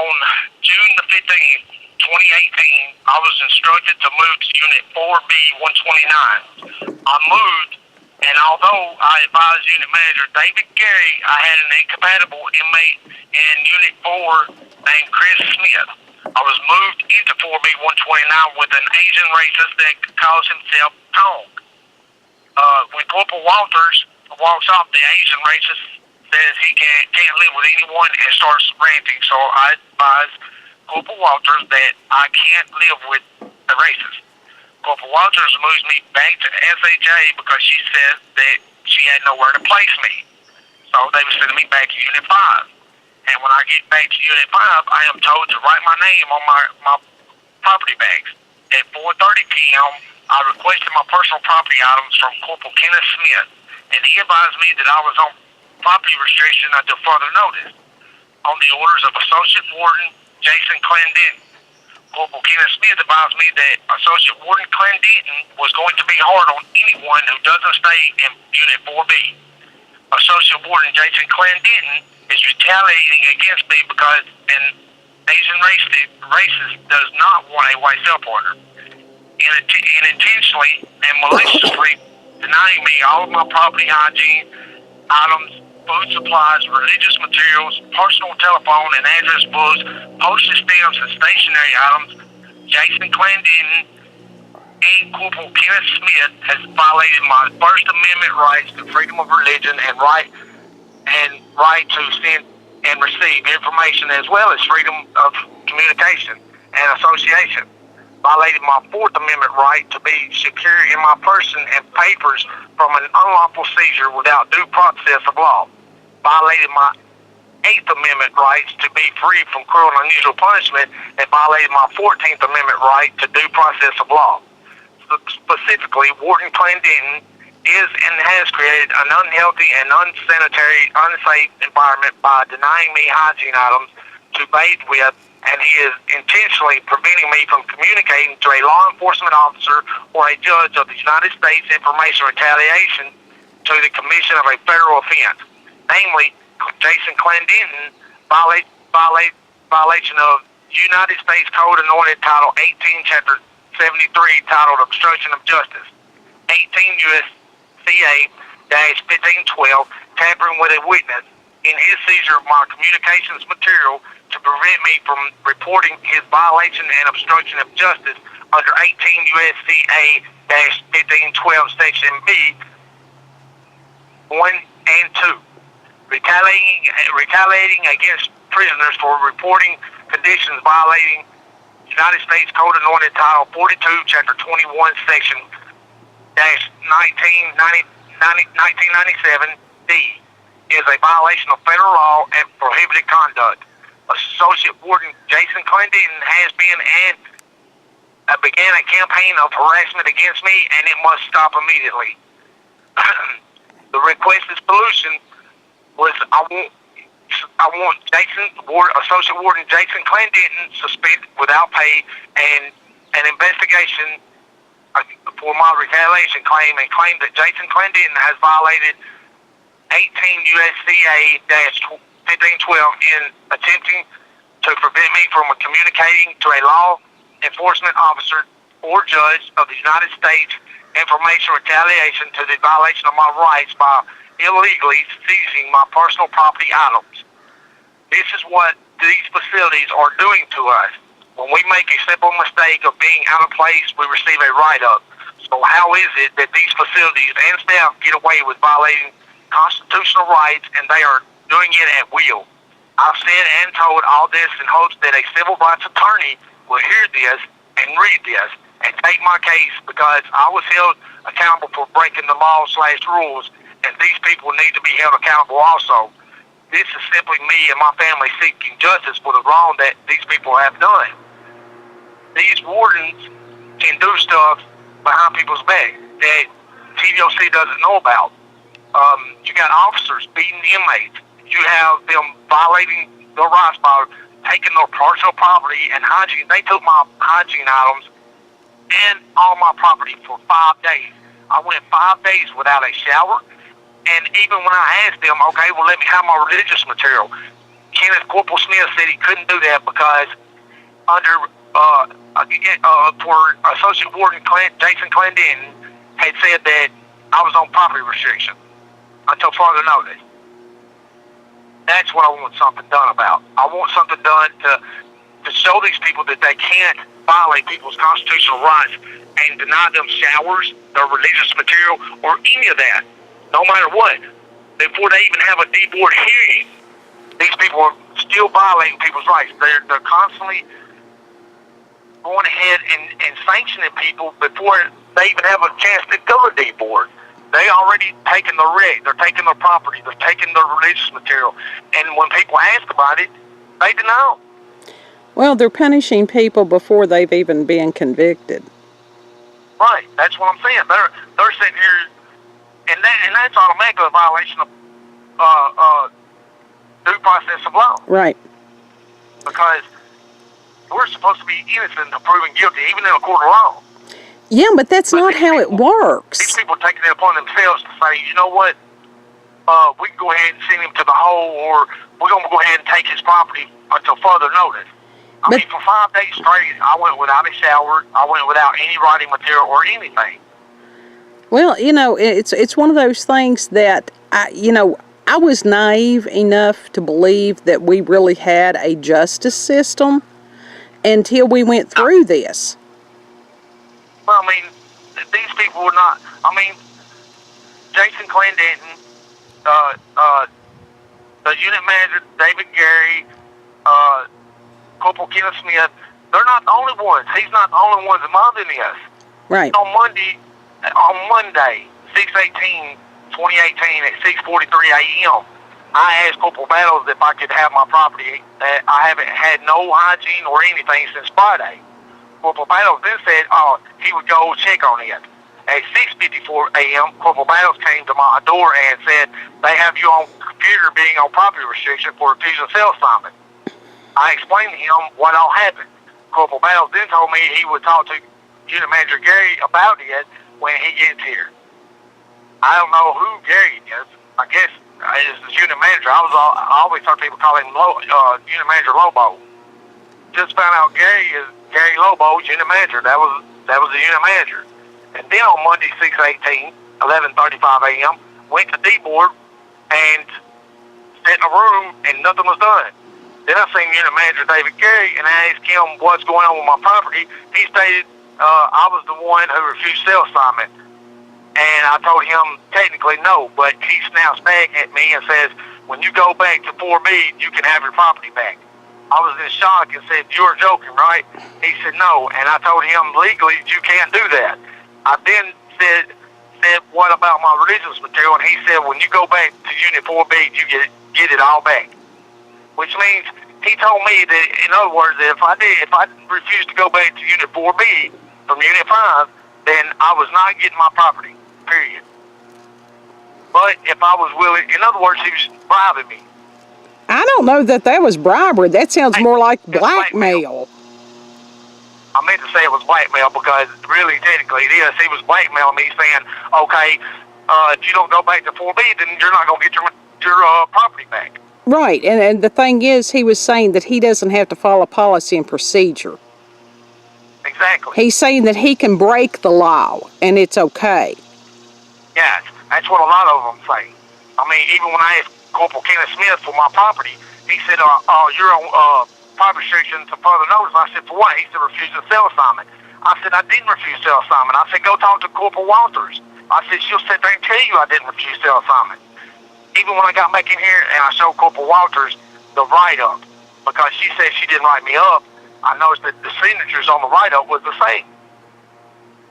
on June the 15th, 2018, I was instructed to move to Unit 4B 129. I moved, and although I advised Unit Manager David Gary I had an incompatible inmate in Unit 4 named Chris Smith, I was moved into 4B 129 with an Asian racist that calls himself Tong. When Corporal Walters walks off, the Asian racist says he can't live with anyone and starts ranting. So I advise Corporal Walters that I can't live with a racist. Corporal Walters moves me back to SHA because she says that she had nowhere to place me. So they were sending me back to Unit 5. And when I get back to Unit 5, I am told to write my name on my property bags. At 4:30 p.m., I requested my personal property items from Corporal Kenneth Smith, and he advised me that I was on property restriction until further notice. On the orders of Associate Warden Jason Clendenton, Corporal Kenneth Smith advised me that Associate Warden Clendenton was going to be hard on anyone who doesn't stay in Unit 4B. Associate Warden Jason Clendenton is retaliating against me because an Asian racist does not want a white cell partner. And intentionally and maliciously denying me all of my property hygiene items, food supplies, religious materials, personal telephone and address books, postage stamps, and stationery items. Jason Clendenton and Corporal Kenneth Smith has violated my First Amendment rights to freedom of religion and right to send and receive information, as well as freedom of communication and association. Violated my Fourth Amendment right to be secure in my person and papers from an unlawful seizure without due process of law. Violated my Eighth Amendment rights to be free from cruel and unusual punishment, and violated my 14th Amendment right to due process of law. Specifically, Warden Clendenton is and has created an unhealthy and unsanitary, unsafe environment by denying me hygiene items to bathe with, and he is intentionally preventing me from communicating to a law enforcement officer or a judge of the United States information retaliation to the commission of a federal offense. Namely, Jason Clendenton violation of United States Code Anointed Title 18, Chapter 73, titled Obstruction of Justice. 18 USCA-1512, tampering with a witness in his seizure of my communications material to prevent me from reporting his violation and obstruction of justice under 18 USCA-1512 Section B 1 and 2. Retaliating against prisoners for reporting conditions violating United States Code Anointed Title 42, Chapter 21, Section 1997 D is a violation of federal law and prohibited conduct. Associate Warden Jason Clendenton has been and began a campaign of harassment against me, and it must stop immediately. The requested solution was I want Associate Warden Jason Clendenton suspended without pay, and an investigation for my retaliation claim, and claim that Jason Clendenton has violated 18 USCA-1512 in attempting to prevent me from communicating to a law enforcement officer or judge of the United States information retaliation to the violation of my rights by illegally seizing my personal property items. This is what these facilities are doing to us. When we make a simple mistake of being out of place, we receive a write-up. So how is it that these facilities and staff get away with violating constitutional rights, and they are doing it at will? I've said and told all this in hopes that a civil rights attorney will hear this and read this and take my case, because I was held accountable for breaking the law/rules, and these people need to be held accountable also. This is simply me and my family seeking justice for the wrong that these people have done. These wardens can do stuff behind people's back that TDOC doesn't know about. You got officers beating inmates. You have them violating their rights by taking their personal property and hygiene. They took my hygiene items and all my property for 5 days. I went 5 days without a shower, and even when I asked them, okay, well, let me have my religious material, Corporal Smith said he couldn't do that because under for Associate Warden Jason Clendenton had said that I was on property restriction until further notice. That's what I want something done about. I want something done to show these people that they can't violate people's constitutional rights and deny them showers, their religious material, or any of that, no matter what. Before they even have a D-board hearing, these people are still violating people's rights. They're constantly going ahead and sanctioning people before they even have a chance to go to D-board. They already taken the rig, they're taking their property, they're taking their religious material, and when people ask about it, they deny them. Well, they're punishing people before they've even been convicted. Right, that's what I'm saying. They're sitting here, and that's automatically a violation of due process of law. Right. Because we're supposed to be innocent of proven guilty, even in a court of law. Yeah, but that's not how it works. These people are taking it upon themselves to say, you know what, we can go ahead and send him to the hole, or we're going to go ahead and take his property until further notice. I mean, for 5 days straight, I went without a shower, I went without any writing material or anything. Well, you know, it's one of those things that, I was naive enough to believe that we really had a justice system until we went through this. Well, I mean, these people were not, Jason Clendenton, the unit manager, David Gary, Corporal Kenneth Smith, they're not the only ones. He's not the only ones involved in this. Right. On Monday, 6/18/2018 at 6:43 a.m., I asked Corporal Battles if I could have my property. I haven't had no hygiene or anything since Friday. Corporal Battles then said, he would go check on it. At 6:54 a.m., Corporal Battles came to my door and said, they have you on computer being on property restriction for refusing cell assignment. I explained to him what all happened. Corporal Battles then told me he would talk to Unit Manager Gary about it when he gets here. I don't know who Gary is. I guess as the unit manager, I always heard people call him Unit Manager Lobo. Just found out Gary is Gary Lobo, unit manager. That was the unit manager. And then on Monday, 6/18, 11:35 a.m., went to D-board and sat in a room and nothing was done. Then I seen unit manager David Gary and I asked him what's going on with my property. He stated I was the one who refused cell assignment. And I told him technically no, but he snaps back at me and says, when you go back to 4B, you can have your property back. I was in shock and said, you're joking, right? He said, no. And I told him, legally, you can't do that. I then said, what about my religious material? And he said, when you go back to Unit 4B, you get it all back. Which means he told me that, in other words, that if I refused to go back to Unit 4B from Unit 5, then I was not getting my property, period. But if I was willing, in other words, he was bribing me. I don't know that was bribery. That sounds more like blackmail. I meant to say it was blackmail because really, technically, it is. He was blackmailing me saying, okay, if you don't go back to 4B, then you're not going to get your property back. Right, and the thing is, he was saying that he doesn't have to follow policy and procedure. Exactly. He's saying that he can break the law, and it's okay. Yes, that's what a lot of them say. I mean, even when I asked Corporal Kenneth Smith for my property, he said, you're on property restriction to further notice. I said, for what? He said, refusing cell assignment. I said, I didn't refuse cell assignment. I said, go talk to Corporal Walters. I said, she'll sit there and tell you I didn't refuse cell assignment. Even when I got back in here and I showed Corporal Walters the write-up, because she said she didn't write me up, I noticed that the signatures on the write-up was the same.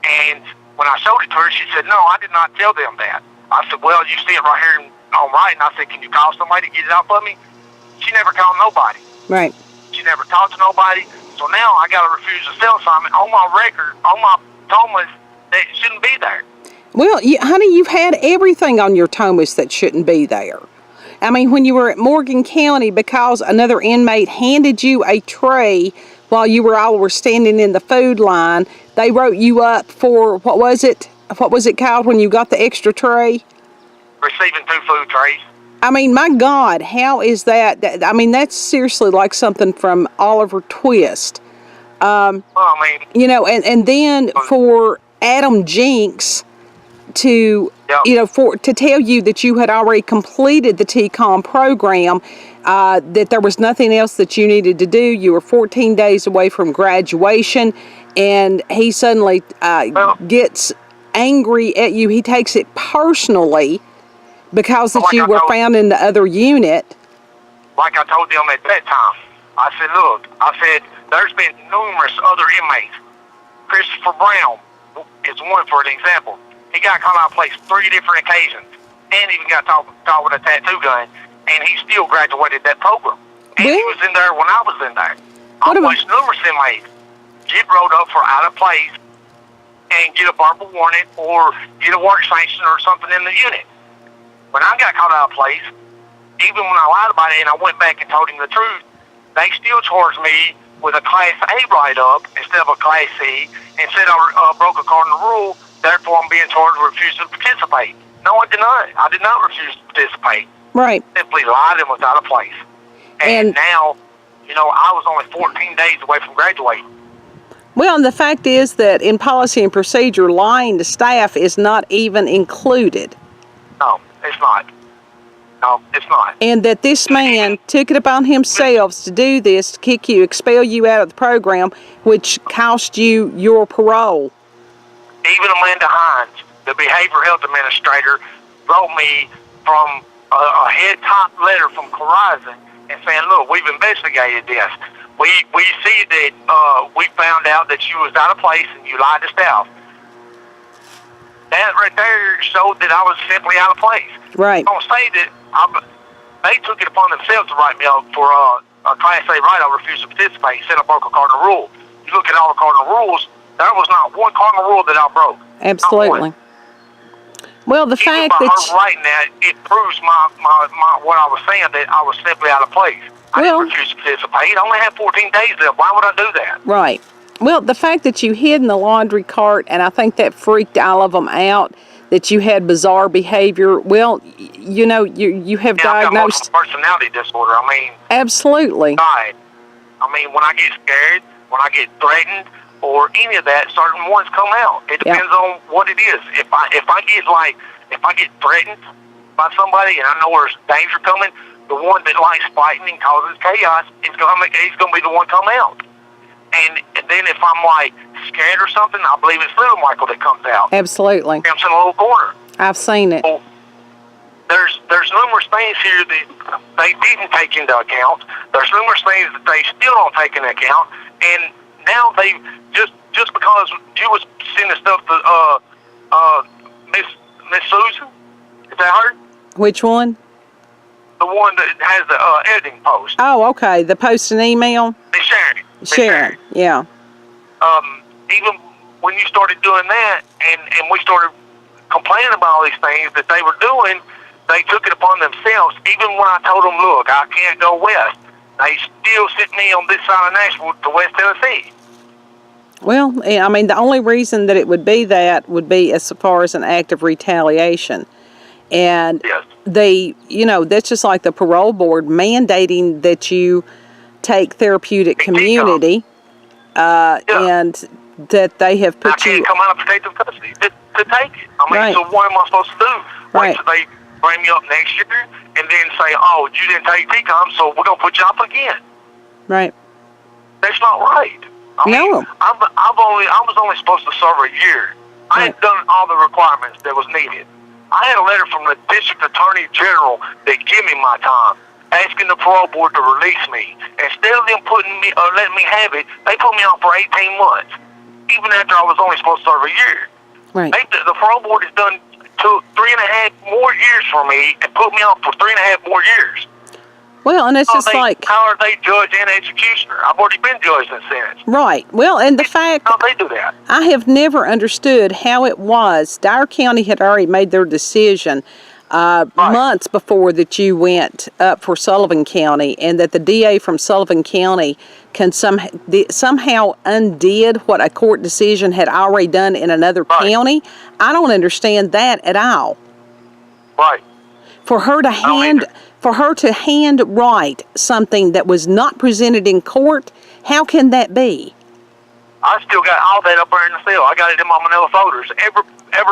And when I showed it to her, she said, no, I did not tell them that. I said, well, you see it right here on writing. I said, can you call somebody to get it out for me? She never called nobody. Right. She never talked to nobody. So now I got to refuse a cell assignment on my record, on my Thomas, that shouldn't be there. Well, honey, you've had everything on your Thomas that shouldn't be there. I mean, when you were at Morgan County, because another inmate handed you a tray while you all were standing in the food line, they wrote you up for, what was it called when you got the extra tray? Receiving 2 food trays. I mean, my God, how is that? I mean, that's seriously like something from Oliver Twist. Well, I mean, You know, and then for Adam Jinx to, yeah. you know, to tell you that you had already completed the TCOM program, that there was nothing else that you needed to do. You were 14 days away from graduation, and he suddenly gets angry at you. He takes it personally because that you were found in the other unit. Like I told them at that time, I said, look, there's been numerous other inmates. Christopher Brown is one, for an example. He got caught out of place 3 different occasions and even got caught with a tattoo gun, and he still graduated that program. And he was in there when I was in there. I watched numerous inmates get rolled up for out of place and get a verbal warning or get a work sanction or something in the unit. When I got caught out of place, even when I lied about it and I went back and told him the truth, they still charged me with a Class A write-up instead of a Class C and said I broke a cardinal rule. Therefore, I'm being charged with refusing to participate. No, I did not. I did not refuse to participate. Right. Simply lied and was out of place. And now, you know, I was only 14 days away from graduating. Well, and the fact is that in policy and procedure, lying to staff is not even included. No, it's not. No, it's not. And that this man took it upon himself to do this, to kick you, expel you out of the program, which cost you your parole. Even Amanda Hines, the behavioral health administrator, wrote me from a head top letter from Corizon and saying, look, we've investigated this. We see that we found out that you was out of place and you lied to staff. That right there showed that I was simply out of place. Right. Don't say that they took it upon themselves to write me up for a Class A write-up, refused to participate, said I broke a cardinal rule. You look at all the cardinal rules, there was not one cardinal rule that I broke. Absolutely. Well, the fact that her writing that, it proves my what I was saying, that I was simply out of place. I didn't refuse to participate. I only had 14 days left. Why would I do that? Right. Well, the fact that you hid in the laundry cart, and I think that freaked all of them out, that you had bizarre behavior. Well, you know, you have diagnosed... I've got personality disorder. I mean... Absolutely. Right. I mean, when I get scared, when I get threatened, or any of that, certain ones come out. It depends on what it is. If I get threatened by somebody and I know there's danger coming, the one that likes fighting and causes chaos he's gonna be the one come out. And then if I'm like scared or something, I believe it's little Michael that comes out. Absolutely. Jumps in a little corner. I've seen it. So there's numerous things here that they didn't take into account. There's numerous things that they still don't take into account. And now they just because you was sending stuff to Miss Susan, is that her? Which one? The one that has the editing post. Oh, okay. The post and email. Miss Sharon. Sharon. Yeah. Even when you started doing that, and we started complaining about all these things that they were doing, they took it upon themselves. Even when I told them, look, I can't go west, they still sent me on this side of Nashville to West Tennessee. Well, I mean, the only reason that it would be that would be as far as an act of retaliation. And that's just like the parole board mandating that you take therapeutic community, and that they have put you... I can't come out of protective custody to take it. I mean, so what am I supposed to do? Wait till they bring me up next year and then say, oh, you didn't take TCOM, so we're going to put you up again. Right. That's not right. I mean, I was only supposed to serve a year. I had done all the requirements that was needed. I had a letter from the district attorney general that gave me my time, asking the parole board to release me. Instead of them letting me have it, they put me on for 18 months, even after I was only supposed to serve a year. Right. The parole board has done 3.5 more years for me and put me on for 3.5 more years. Well, and it's just like... How are they judge and executioner? I've already been judged and sentenced. Right. Well, and the fact... How they do that? I have never understood how it was. Dyer County had already made their decision months before that you went up for Sullivan County, and that the DA from Sullivan County can somehow undid what a court decision had already done in another county. I don't understand that at all. Right. For her to I don't hand write something that was not presented in court, how can that be? I still got all that up there in the cell. I got it in my manila folders. Every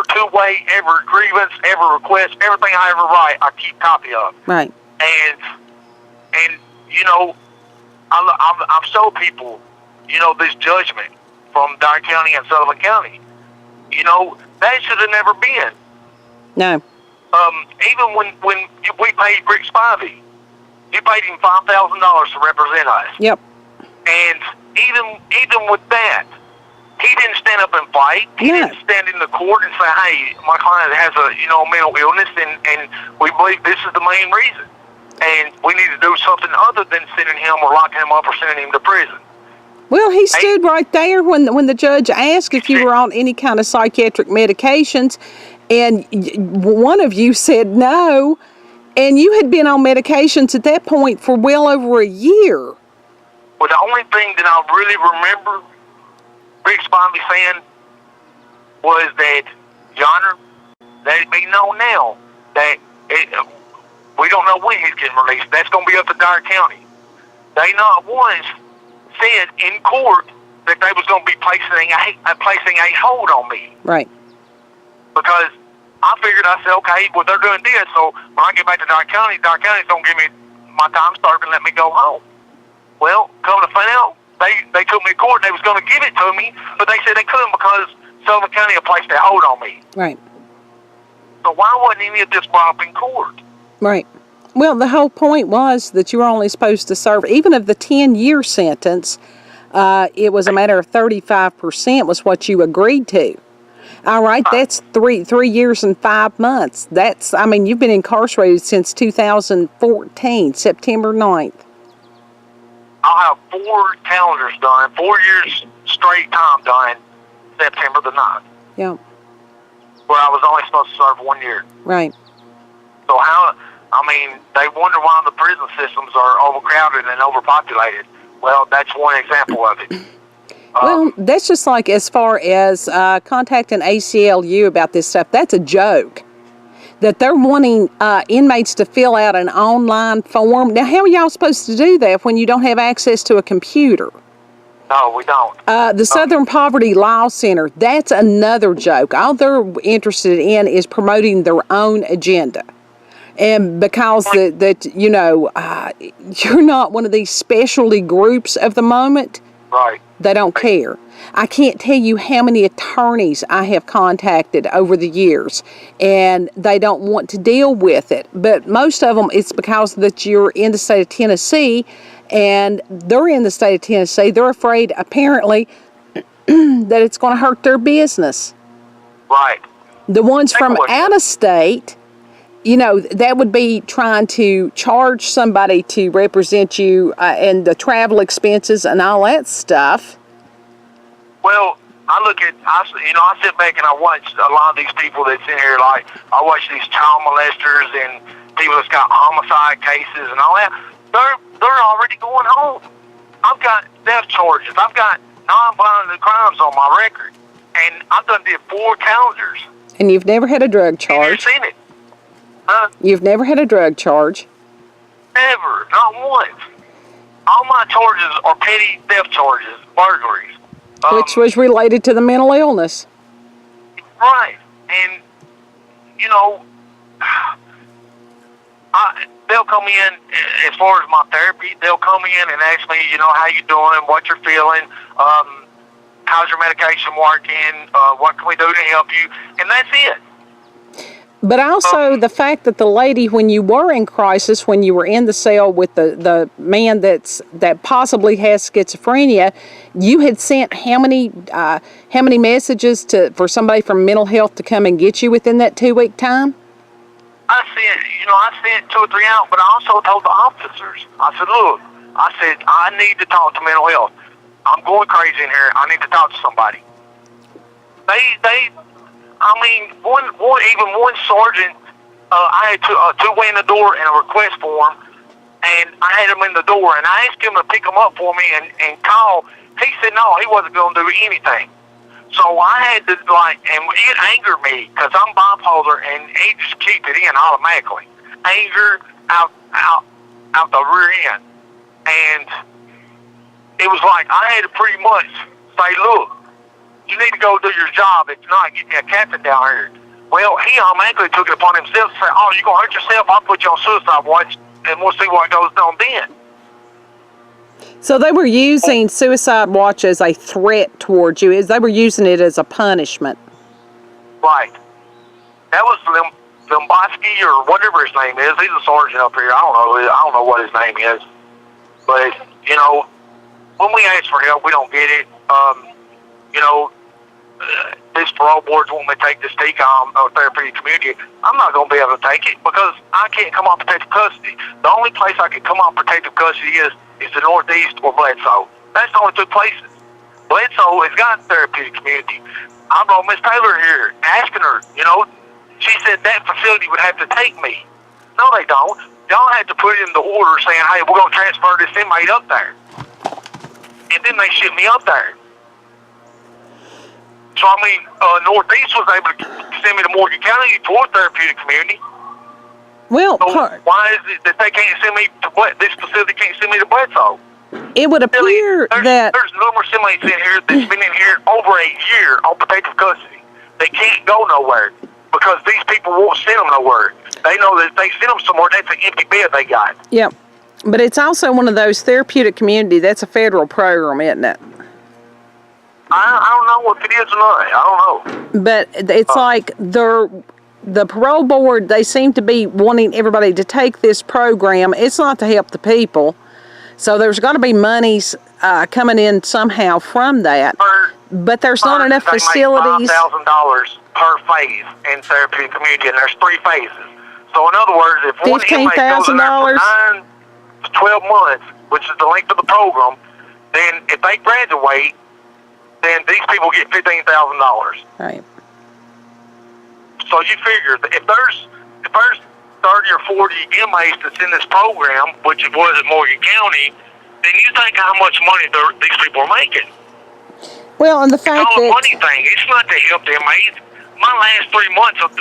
two-way, every grievance, every request, everything I ever write, I keep copy of. Right. And you know, I've showed people, you know, this judgment from Dyer County and Sullivan County. You know, that should have never been. No. Even when we paid Rick Spivey, he paid him $5,000 to represent us. Yep. And even with that, he didn't stand up and fight. He didn't stand in the court and say, hey, my client has a, you know, mental illness, and we believe this is the main reason. And we need to do something other than sending him or locking him up or sending him to prison. Well, he stood right there when the judge asked if you were on any kind of psychiatric medications, and one of you said no, and you had been on medications at that point for well over a year. Well, the only thing that I really remember Rick Spivey saying was that, Your Honor, let it be known now that we don't know when he's getting released. That's going to be up to Dyer County. They not once said in court that they was going to be placing a hold on me. Right. Because I figured, I said, okay, well, they're doing this, so when I get back to Dyer County's going to give me my time served and let me go home. Well, come to find out, they took me to court and they was going to give it to me, but they said they couldn't because Sullivan County had placed a hold on me. Right. So why wasn't any of this brought up in court? Right. Well, the whole point was that you were only supposed to serve, even of the 10-year sentence, it was a matter of 35% was what you agreed to. All right, that's 3 years and 5 months. That's, I mean, you've been incarcerated since 2014, September 9th. I'll have 4 calendars done, 4 years straight time done, September the 9th. Yeah. Where I was only supposed to serve 1 year. Right. So how, I mean, they wonder why the prison systems are overcrowded and overpopulated. Well, that's one example of it. Well, that's just like as far as contacting ACLU about this stuff, that's a joke. That they're wanting inmates to fill out an online form. Now, how are y'all supposed to do that when you don't have access to a computer? No, we don't. The Southern Poverty Law Center, that's another joke. All they're interested in is promoting their own agenda. And because that you know, you're not one of these specialty groups of the moment, right? They don't care. I can't tell you how many attorneys I have contacted over the years, and they don't want to deal with it. But most of them, it's because that you're in the state of Tennessee, and they're in the state of Tennessee. They're afraid, apparently, that it's going to hurt their business. Right. The ones from out of state, you know, that would be trying to charge somebody to represent you and the travel expenses and all that stuff. Well, I sit back and I watch a lot of these people that's in here, like, I watch these child molesters and people that's got homicide cases and all that. They're already going home. I've got theft charges. I've got non-violent crimes on my record. And I've did 4 calendars. And you've never had a drug charge? You've seen it. Huh? You've never had a drug charge? Never. Not once. All my charges are petty theft charges, burglaries. Which was related to the mental illness. Right. And, you know, they'll come in, as far as my therapy, they'll come in and ask me, you know, how you doing, what you're feeling, how's your medication working, what can we do to help you, and that's it. But also the fact that the lady, when you were in crisis, when you were in the cell with the man that possibly has schizophrenia, you had sent how many messages for somebody from mental health to come and get you within that 2-week time? I sent 2 or 3 out, but I also told the officers, I said, look, I need to talk to mental health. I'm going crazy in here. I need to talk to somebody. One sergeant, I had 2-way in the door and a request form, and I had him in the door, and I asked him to pick him up for me and call. He said no, he wasn't going to do anything. So I had to, and it angered me because I'm bipolar, and he just kicked it in automatically. anger out the rear end. And it was like I had to pretty much say, look, you need to go do your job. It's not getting a captain down here. Well, he automatically took it upon himself to say, oh, you're going to hurt yourself? I'll put you on suicide watch, and we'll see what goes on then. So they were using suicide watch as a threat towards you. They were using it as a punishment. Right. That was Limboski or whatever his name is. He's a sergeant up here. I don't know what his name is. But, you know, when we ask for help, we don't get it. You know, this parole board's want me to take this TDOC therapeutic community. I'm not going to be able to take it because I can't come on protective custody. The only place I can come on protective custody is the Northeast or Bledsoe. That's the only two places. Bledsoe has got a therapeutic community. I brought Miss Taylor here, asking her, you know, she said that facility would have to take me. No, they don't. Y'all had to put in the order saying, hey, we're going to transfer this inmate up there. And then they shipped me up there. So, I mean, Northeast was able to send me to Morgan County for therapeutic community. Well, so why is it that they can't send me to this facility can't send me to Bledsoe? It would appear there's numerous inmates in here that's been in here over a year on protective custody. They can't go nowhere because these people won't send them nowhere. They know that if they send them somewhere, that's an empty bed they got. Yep. But it's also one of those therapeutic community. That's a federal program, isn't it? I don't know if it is or not. I don't know. But it's like the parole board, they seem to be wanting everybody to take this program. It's not to help the people. So there's got to be monies coming in somehow from that. But there's not enough facilities. $5,000 per phase in therapeutic community, and there's 3 phases. So in other words, if one inmate goes in there for 9 to 12 months, which is the length of the program, then if they graduate, then these people get $15,000. Right. So you figure that if there's 30 or 40 inmates that's in this program, which it was at Morgan County, then you think how much money these people are making. Well, and the fact it's all a money thing. It's not to help the inmates. My last 3 months of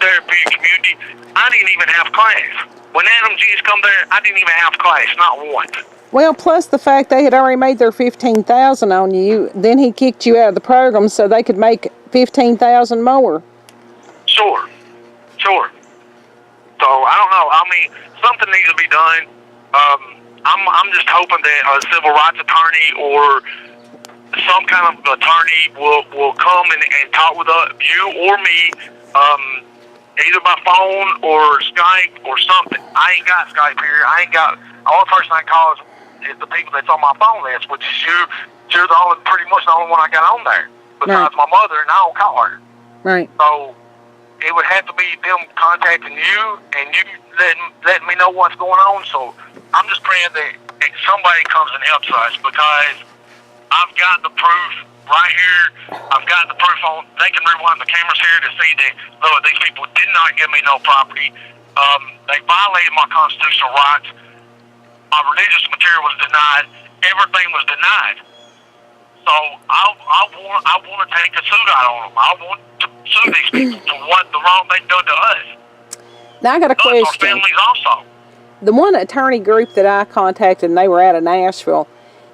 therapeutic community, I didn't even have class. When Adam G's come there, I didn't even have class, not once. Well, plus the fact they had already made their $15,000 on you, then he kicked you out of the program so they could make $15,000 more. Sure. So I don't know. I mean, something needs to be done. I'm just hoping that a civil rights attorney or some kind of attorney will come and talk with you or me, either by phone or Skype or something. I ain't got Skype here. The only person I call is the people that's on my phone list, which is you. You're pretty much the only one I got on there, besides my mother, and I don't call her. Right. So it would have to be them contacting you and you letting me know what's going on. So I'm just praying that somebody comes and helps us, because I've got the proof right here. I've got the proof on. They can rewind the cameras here to see that, look, these people did not give me no property. They violated my constitutional rights. My religious material was denied. Everything was denied. So I want to take a suit out on them. I want to sue these people for what the wrong they've done to us. Now I got a question. Our families also. The one attorney group that I contacted, and they were out of Nashville,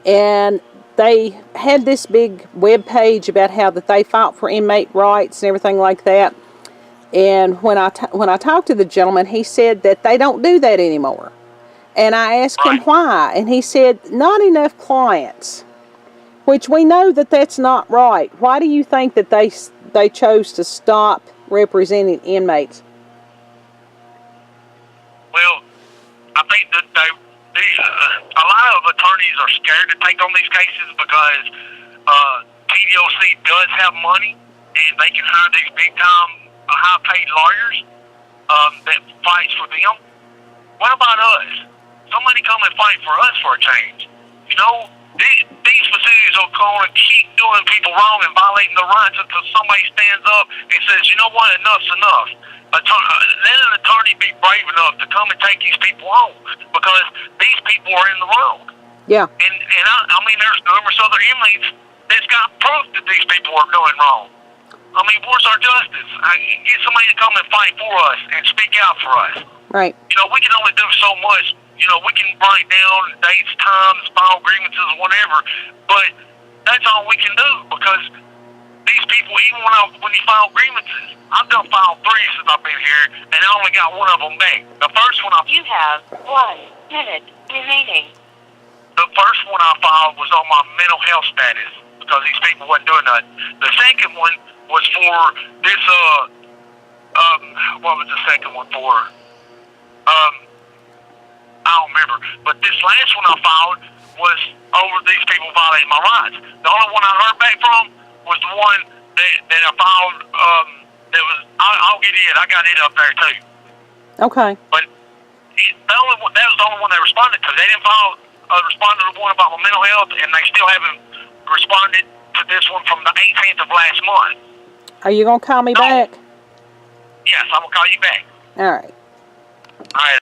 and they had this big web page about how that they fought for inmate rights and everything like that. And when I talked to the gentleman, he said that they don't do that anymore. And I asked him why, and he said, not enough clients, which we know that that's not right. Why do you think that they chose to stop representing inmates? Well, I think that a lot of attorneys are scared to take on these cases because TDOC does have money, and they can hire these big-time, high-paid lawyers that fights for them. What about us? Somebody come and fight for us for a change. You know, these facilities are going to keep doing people wrong and violating their rights until somebody stands up and says, you know what, enough's enough. Let an attorney be brave enough to come and take these people home, because these people are in the wrong. Yeah. And I mean, there's numerous other inmates that's got proof that these people are doing wrong. I mean, where's our justice? Get somebody to come and fight for us and speak out for us. Right. You know, we can only do so much. You know, we can write down dates, times, file grievances, whatever, but that's all we can do because these people, even when you file grievances, I've done filed 3 since I've been here, and I only got one of them back. The first one You have 1 minute remaining. The first one I filed was on my mental health status because these people wasn't doing nothing. The second one was for this, what was the second one for? I don't remember. But this last one I filed was over these people violating my rights. The only one I heard back from was the one that I filed, that was, I'll get it, I got it up there too. Okay. But that was the only one they responded to. They didn't respond to the one about my mental health, and they still haven't responded to this one from the 18th of last month. Are you going to call me back? Yes, I'm going to call you back. All right. All right.